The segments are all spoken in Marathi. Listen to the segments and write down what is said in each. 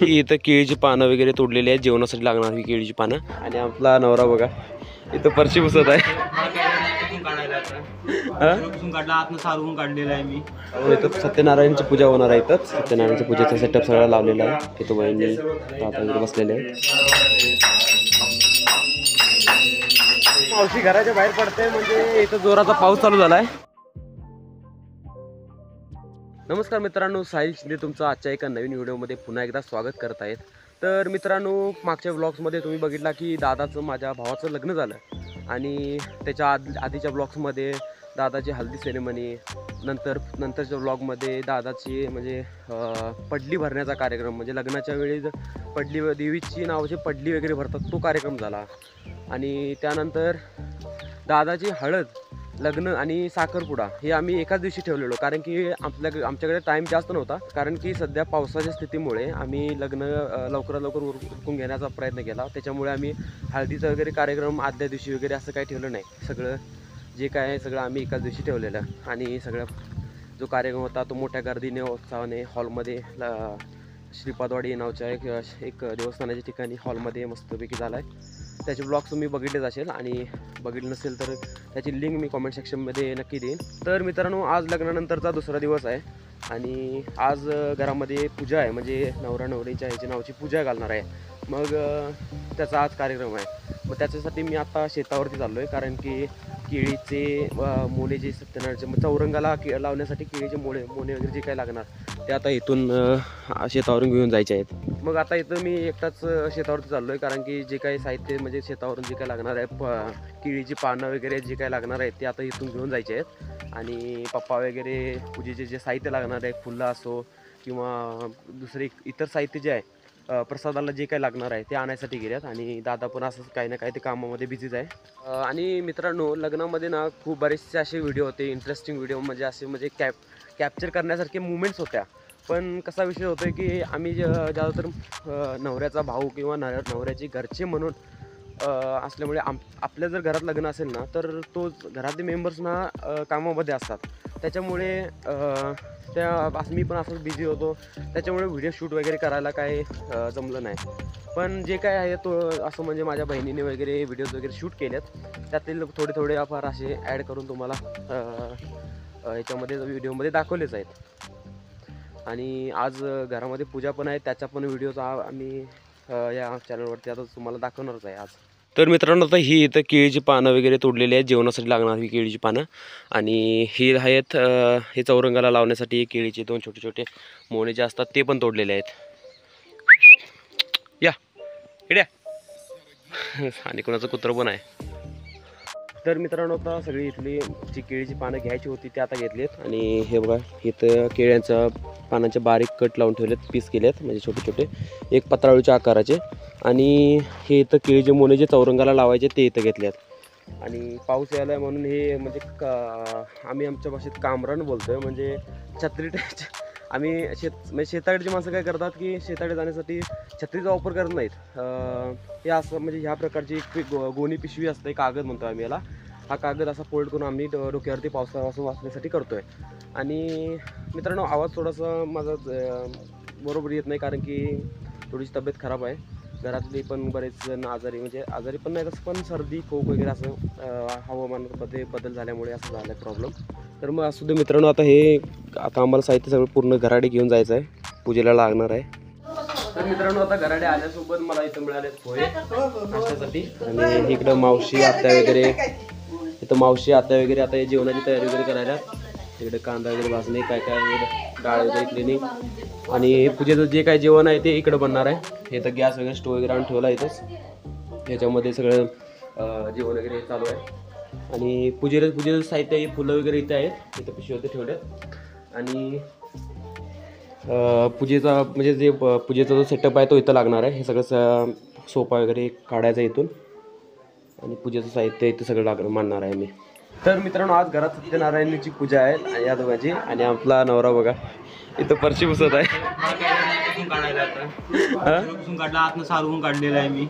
इथं केळीची पानं वगैरे तोडलेली आहेत जेवणासाठी लागणार ही केळीची पानं. आणि आपला नवरा बघा इथं फरशी पुसत आहे. इथं सत्यनारायणची पूजा होणार आहे. इथं सत्यनारायणच्या पूजेचा सेटअप सगळा लावलेला आहे. इथं बहिणी ताता वगैरे बसलेले आहेत. मावशी घराच्या बाहेर पडते म्हणजे इथं जोराचा पाऊस चालू झालाय. नमस्कार मित्रांनो, साहिल शिंदे तुमचं आजच्या एका नवीन व्हिडिओमध्ये पुन्हा एकदा स्वागत करत आहेत. तर मित्रांनो, मागच्या ब्लॉग्समध्ये तुम्ही बघितला की दादाचं माझ्या भावाचं लग्न झालं आणि त्याच्या आधीच्या ब्लॉग्समध्ये दादाची हल्दी सेरेमनी, नंतरच्या ब्लॉगमध्ये दादाची म्हणजे पडली भरण्याचा कार्यक्रम, म्हणजे लग्नाच्या वेळी पडली देवीची नावाची पडली वगैरे भरतात तो कार्यक्रम झाला. आणि त्यानंतर दादाची हळद, लग्न आणि साखरपुडा हे आम्ही एकाच दिवशी ठेवलेलो, कारण की आमच्याकडे टाईम जास्त नव्हता. कारण की सध्या पावसाच्या स्थितीमुळे आम्ही लग्न लवकरात लवकर उरकून घेण्याचा प्रयत्न केला. त्याच्यामुळे आम्ही हळदीचा वगैरे कार्यक्रम आदल्या दिवशी वगैरे असं काही ठेवलं नाही. सगळं जे काय आहे सगळं आम्ही एकाच दिवशी ठेवलेलं. आणि सगळं जो कार्यक्रम होता तो मोठ्या गर्दीने उत्साहाने हॉलमध्ये श्रीपादवाडी नावच्या एक देवस्थानाच्या ठिकाणी हॉलमध्ये मस्तपैकी झाला आहे. त्याचे ब्लॉग्स तुम्ही बघितलेच असेल आणि बघितलं नसेल तर त्याची लिंक मी कॉमेंट सेक्शनमध्ये नक्की देईन. तर मित्रांनो, आज लग्नानंतरचा दुसरा दिवस आहे आणि आज घरामध्ये पूजा आहे, म्हणजे नवरा नवरीच्या ह्याची नावाची पूजा घालणार आहे. मग त्याचा आज कार्यक्रम आहे. मग त्याच्यासाठी मी आता शेतावरती चाललो आहे, कारण की केळीचे मोने जे सत्यनारायणचे चौरंगाला लावण्यासाठी केळीचे मोने वगैरे जे काही लागणार ते आता इथून शेतावरून घेऊन जायचे आहेत. मग आता इथं मी एकटाच शेतावरती चाललो आहे, कारण की जे काही साहित्य म्हणजे शेतावरून जे काही लागणार आहे केळीची पानं वगैरे जे काही लागणार आहेत ते आता इथून घेऊन जायचे आहेत. आणि पप्पा वगैरे पूजेचे जे साहित्य लागणार आहे, फुलं असो किंवा दुसरे इतर साहित्य जे आहे प्रसादाला जे काही लागणार आहे ते आणायसाठी गेल्यात. आणि दादा पण असं काही ना काही ते कामामध्ये बिझीच आहे. आणि मित्रांनो, लग्नामध्ये ना खूप बरेचसे असे व्हिडिओ होते, इंटरेस्टिंग व्हिडिओ, म्हणजे असे म्हणजे कॅप्चर करण्यासारखे मुवमेंट्स होत्या. पण कसा विषय होतो आहे की आम्ही ज्यादातर नवऱ्याचा भाऊ किंवा नवऱ्याचे घरचे म्हणून असल्यामुळे आपल्या जर घरात लग्न असेल ना तर तो घरातले मेंबर्सना कामामध्ये असतात. त्याच्यामुळे मी पण असंच बिझी होतो, त्याच्यामुळे व्हिडिओ शूट वगैरे करायला काही जमलं नाही. पण जे काय आहे तो असं म्हणजे माझ्या बहिणीने वगैरे व्हिडिओज वगैरे शूट केलेत, त्यातील थोडे फार असे ॲड करून तुम्हाला याच्यामध्ये व्हिडिओमध्ये दाखवलेच आहेत. आणि आज घरामध्ये पूजा पण आहे, त्याचा पण व्हिडिओज आम्ही या चॅनलवरती आता तुम्हाला दाखवणारच आहे आज. तर मित्रांनो, आता ही इथं केळीची पानं वगैरे तोडलेली आहेत जेवणासाठी लागणार ही केळीची पानं. आणि ही आहेत हे चौरंगाला लावण्यासाठी केळीचे 2 छोटे छोटे मोने जे असतात ते पण तोडलेले आहेत. या इड्या आणि कोणाचं कुत्रं पण आहे. तर मित्रांनो, आता सगळी इथली जी केळीची पानं घ्यायची होती ते आता घेतली आहेत. आणि हे बघा, इथं केळ्यांच्या पानांचे बारीक कट लावून ठेवलेत, पीस केलेत म्हणजे छोटे छोटे, एक पत्रावळीच्या आकाराचे. आणि हे इथं केळीचे मोने जे चौरंगाला लावायचे ते इथं घेतले आहेत. आणि पाऊस यायला आहे म्हणून हे म्हणजे आम्ही आमच्या भाषेत कामरान बोलतो आहे, म्हणजे छत्री. आम्ही शेताकडची माणसं काय करतात की शेताकडे जाण्यासाठी छत्रीचा वापर करत नाहीत. हे असं म्हणजे ह्या प्रकारची एक गोणी पिशवी असते, कागद म्हणतो आम्ही याला. हा कागद असा फोल्ड करून आम्ही डोक्यावरती पावसापासून वाचण्यासाठी करतो आहे. आणि मित्रांनो, आवाज थोडासा माझा बरोबर येत नाही, कारण की थोडीशी तब्येत खराब आहे. घरातली पण बरेच जण आजारी पण नाही, तसं पण सर्दी खोक वगैरे असं हवामानामध्ये बदल झाल्यामुळे असं झालं प्रॉब्लेम. तर मग असू दे मित्रांनो, आता आम्हाला साहित्य सगळं पूर्ण घराडे घेऊन जायचं आहे, पूजेला लागणार आहे. तर मित्रांनो, आता घराडे आल्यासोबत मला इथं मिळाले पोहे नाश्त्यासाठी. आणि इकडं मावशी आत्या वगैरे आता जेवणाची तयारी वगैरे करायला. इकडे कांदा वगैरे भाजणे, काय डाळ वगैरे इथली. आणि पूजेचं जे काय जेवण आहे ते इकडं बनणार आहे. हे तर गॅस वगैरे स्टोव वगैरे आणून ठेवला इथंच, ह्याच्यामध्ये सगळं जेवण वगैरे चालू आहे. आणि पूजेचं साहित्य हे फुलं वगैरे इथे आहेत, इथं पिशवीवरती ठेवलेत. आणि पूजेचा जो सेटअप आहे तो इथं लागणार आहे. हे सगळं सोफा वगैरे काढायचा इथून, आणि पूजेचं साहित्य इथं सगळं मांडणार आहे मी. तर मित्रांनो, आज घरात सत्यनारायणाची पूजा आहे या दोघांची. आणि आपला नवरा बघा इथं फरशी पुसत आहे. काढलेलं आहे मी,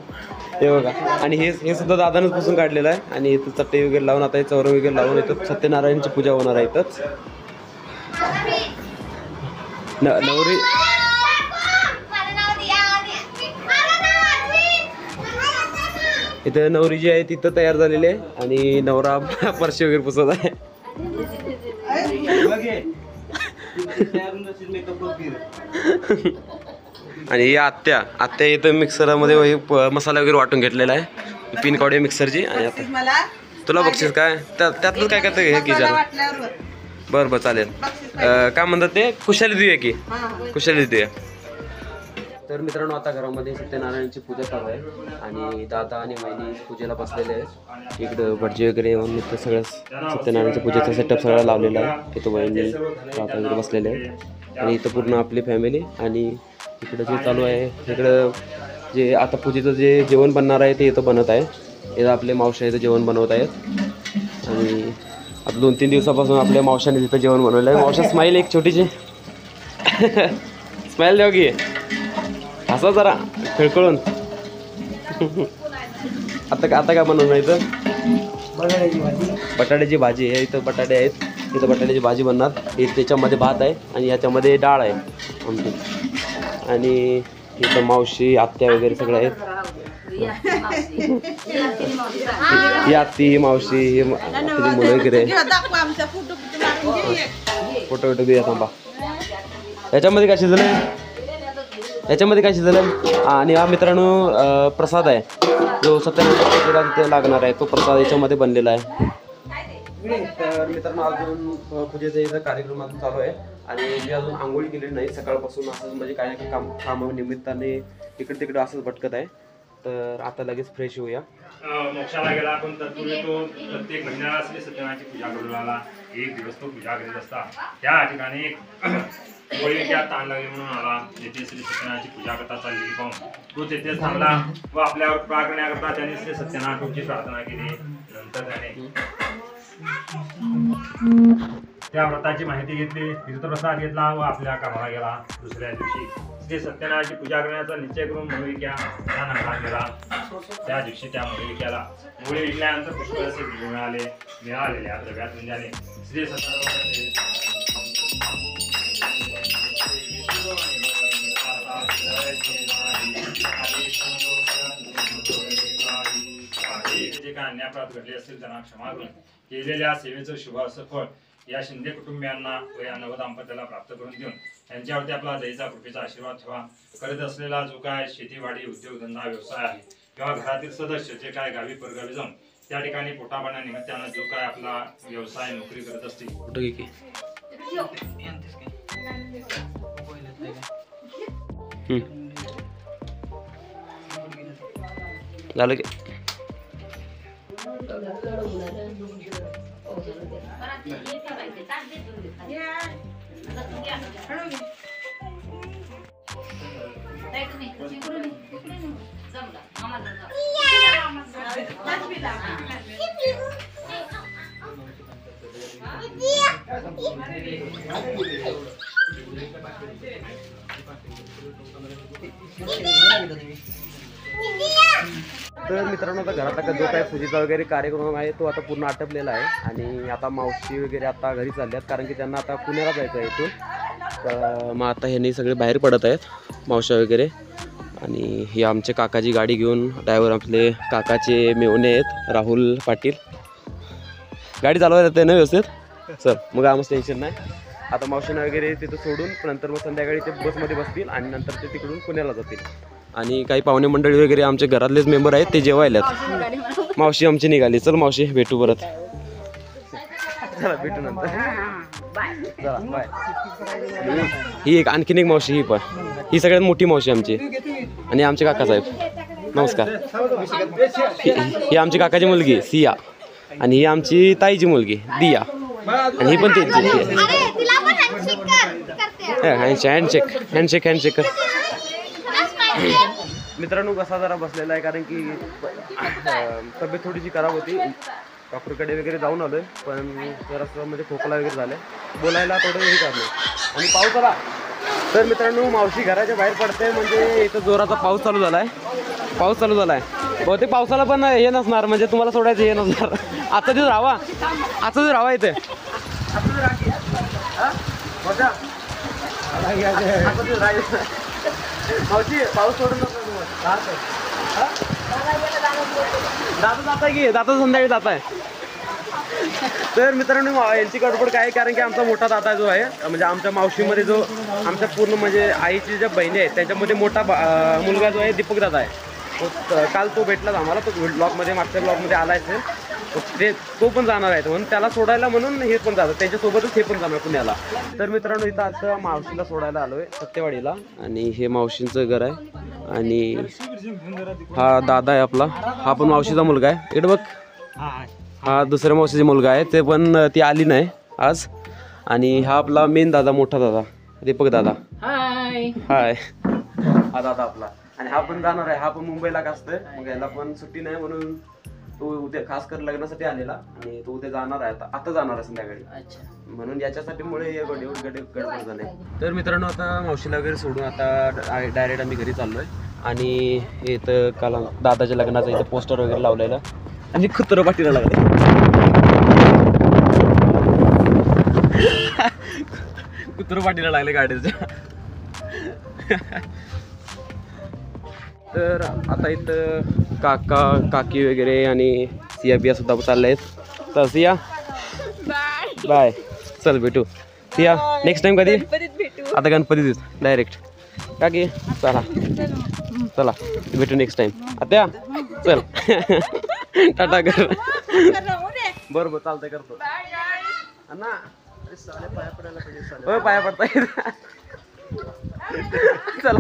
हे बघा. आणि हे सुद्धा दादानंच पुसून काढलेलं आहे. आणि इथं चटई वगैरे लावून आता हे चौरंग वगैरे लावून इथं सत्यनारायणची पूजा होणार आहे इथंच. नवरी इथं नवरी जी आहे तिथं तयार झालेली आहे आणि नवरा फरशी वगैरे पुसत आहे. आणि ही आत्या इथं मिक्सरमध्ये मसाला वगैरे वाटून घेतलेला आहे पिन कावडे मिक्सरची. आणि आता तुला बक्षीस काय त्यातलं काय करतं हे की जरा बरं चालेल. काय म्हणतात ते कुशाली देऊया की कुशाली देऊया. तर मित्रांनो आता घरामध्ये सत्यनारायणची पूजा चालू आहे आणि दादा आणि वहिनी पूजेला बसलेले आहेत. इकडं भटजी वगैरे येऊन इथं सगळं सत्यनारायणच्या पूजेचा सेटअप सगळा लावलेला आहे. इथं वहिनी दादा वगैरे बसलेले आहेत आणि इथं पूर्ण आपली फॅमिली. आणि इकडं जे चालू आहे इकडं जे आता पूजेचं जे जेवण बनणार आहे ते इथं बनत आहे. इथं आपले मावशी इथं जेवण बनवत आहेत आणि आता 2-3 दिवसापासून आपल्या मावशाने तिथं जेवण बनवलं आहे. मावशा स्माईल एक छोटीशी स्माईल द्याव की असं जरा खळखळून. आता काय बनवणार इथं बटाट्याची भाजी आहे. इथं बटाटे आहेत इथं बटाट्याची भाजी बनणार. त्याच्यामध्ये भात आहे आणि याच्यामध्ये डाळ आहे आमची. आणि इथं मावशी आत्या वगैरे सगळं आहेत. ही आत्ती मावशी ही मुलं वगैरे फोटो घेऊया थांबा. याच्यामध्ये काय शिजलं आणि हा मित्रांनो प्रसाद आहे जो सत्यनारायण तिथे लागणार आहे तो प्रसाद याच्यामध्ये बनलेला आहे. तर मित्रांनो अजून पूजेचा इथं कार्यक्रम अजून चालू आहे आणि मी अजून आंघोळी केलेली नाही सकाळपासून. असं म्हणजे काही ना काही कामानिमित्ताने इकडे तिकडे असंच भटकत आहे. तर आता लगेच फ्रेश होऊया. मोक्षाला गेला पण तत्पूर्वी तो प्रत्येक महिन्याला श्री सत्यनारायणची पूजा करून आला. एक दिवस तो पूजा करीत असता. त्या ठिकाणी त्या ताण लागली म्हणून आला. जेथे श्री सत्यनारायणची पूजा करता चाललेली पाहून तो तेथेच थांबला व आपल्यावर कृपा करण्याकरता त्याने श्री सत्यनारायणची प्रार्थना केली. नंतर त्याने त्या व्रताची माहिती घेतली तीर्थप्रसाद घेतला व आपल्या कामाला गेला. दुसऱ्या दिवशी श्री सत्यनारायणची पूजा करण्याचा निश्चय करून मुळविक्या त्या नगरात गेला. त्या दिवशी त्या मुळविक्याला मुळे विकल्यानंतर पुष्कळ असे मिळालेल्या द्रव्यात म्हणजे श्री सत्यनारायण जे काय अन्यायप्राप्त घडले असतील त्यांना क्षमा करून केलेल्या सेवेचं शुभ असं फळ या शिंदे कुटुंबियांना व या नवदाम्पत्याला प्राप्त करून देऊन त्यांच्यावरती आपला दयेचा कृपेचा आशीर्वाद ठेवा. करत असलेला जो काय शेतीवाडी उद्योगधंदा व्यवसाय आहे किंवा घरातील सदस्य जे काय गावी परगावी जाऊन त्या ठिकाणी पोटापाण्यानिमित्तानं जो काय आपला व्यवसाय नोकरी करत असतील झालं की तर मित्रांनो आता घरात जो काय पूजेचा वगैरे कार्यक्रम आहे तो आता पूर्ण आटपलेला आहे आणि आता मावशी वगैरे आता घरी चालल्यात कारण की त्यांना आता पुण्याला जायचं आहे इथून. तर मग आता ह्यांनी सगळे बाहेर पडत आहेत मावशा वगैरे. आणि ही आमच्या काकाची गाडी घेऊन ड्रायव्हर आपले काकाचे मेवणे आहेत राहुल पाटील. गाडी चालवायला येते ना व्यवस्थित सर मग आमचं टेन्शन नाही. आता मावशींना वगैरे तिथं सोडून नंतर मग संध्याकाळी ते बसमध्ये बसतील आणि नंतर ते तिकडून पुण्याला जातील. आणि काही पाहुणे मंडळी वगैरे आमचे घरातलेच मेंबर आहेत ते जेवायल्यात. मावशी आमची निघाली. चल मावशी भेटू परत. चला भेटू नंतर. चला बाय. ही एक आणखीन एक मावशी ही सगळ्यात मोठी मावशी आमची आणि आमचे काकासाहेब नमस्कार. ही आमची काकाची मुलगी सिया आणि ही आमची ताईची मुलगी दिया आणि ही पण त्यांची. हँडशेक कर. मित्रांनो कसा जरा बसलेला आहे कारण की तब्येत थोडीशी खराब होती. डॉक्टरकडे वगैरे जाऊन आलोय पण जरासं म्हणजे खोकला वगैरे झालं बोलायला थोडं हे काढलं आणि पाऊस आला. तर मित्रांनो मावशी घराच्या बाहेर पडते म्हणजे इथं जोराचा पाऊस चालू झाला आहे. बहुतेक पावसाला पण हे नसणार म्हणजे तुम्हाला सोडायचं हे नसणार. आजचा दिवस राहावा इथे. मावशी पाऊस सोडून दादा जात आहे की दादा संध्याकाळी जात आहे. तर मित्रांनो यांची गडबड काय आहे कारण की आमचा मोठा दादा जो आहे म्हणजे आमच्या मावशीमध्ये जो आमच्या पूर्ण म्हणजे आईची ज्या बहिणी आहेत त्याच्यामध्ये मोठा मुलगा जो आहे दीपक दादा आहे. काल तो भेटलाच आम्हाला. तो ब्लॉगमध्ये मागच्या ब्लॉगमध्ये आला असेल. तो पण जाणार आहे म्हणून त्याला सोडायला म्हणून हे पण जातात त्याच्यासोबतच हे पण जाणार पुण्याला. तर मित्रांनो इथं आता मावशीला सोडायला आलोय सत्यवाडीला आणि हे मावशींचं घर आहे आणि हा दादा आहे आपला. हा पण मावशीचा मुलगा आहे. इकडे बघ हा दुसऱ्या मावशीचा मुलगा आहे ते पण ती आली नाही आज. आणि हा आपला मेन दादा मोठा दादा दीपक दादा. हाय हा दादा आपला. आणि हा पण जाणार आहे. हा पण मुंबईला असतोय मग याला पण सुट्टी नाही म्हणून तो उद्या खास कर लग्नासाठी आलेला आणि तो उद्या जाणार आहे. आता जाणार आहे संध्याकाळी म्हणून याच्यासाठी मुळे गडबड झाले. तर मित्रांनो आता मावशीला वगैरे सोडून आता डायरेक्ट आम्ही घरी चाललोय. आणि हे इथं काल दादाच्या लग्नाचं इथं पोस्टर वगैरे लावलेलं आणि कुत्र पाठीला लागलं. कुत्र पाठीला लागले गाडीच्या. तर आता इथं काका काकी वगैरे आणि सिया बिया सुद्धा चालले आहेत. तर सिया बाय चल भेटू. सिया नेक्स्ट टाइम कधी आता गणपतीत डायरेक्ट काकी चला चला भेटू नेक्स्ट टाइम. आता चल टाटा कर. बरोबर चालतंय करतो ना. पाया पडायला पाहिजे पाया पडता चला.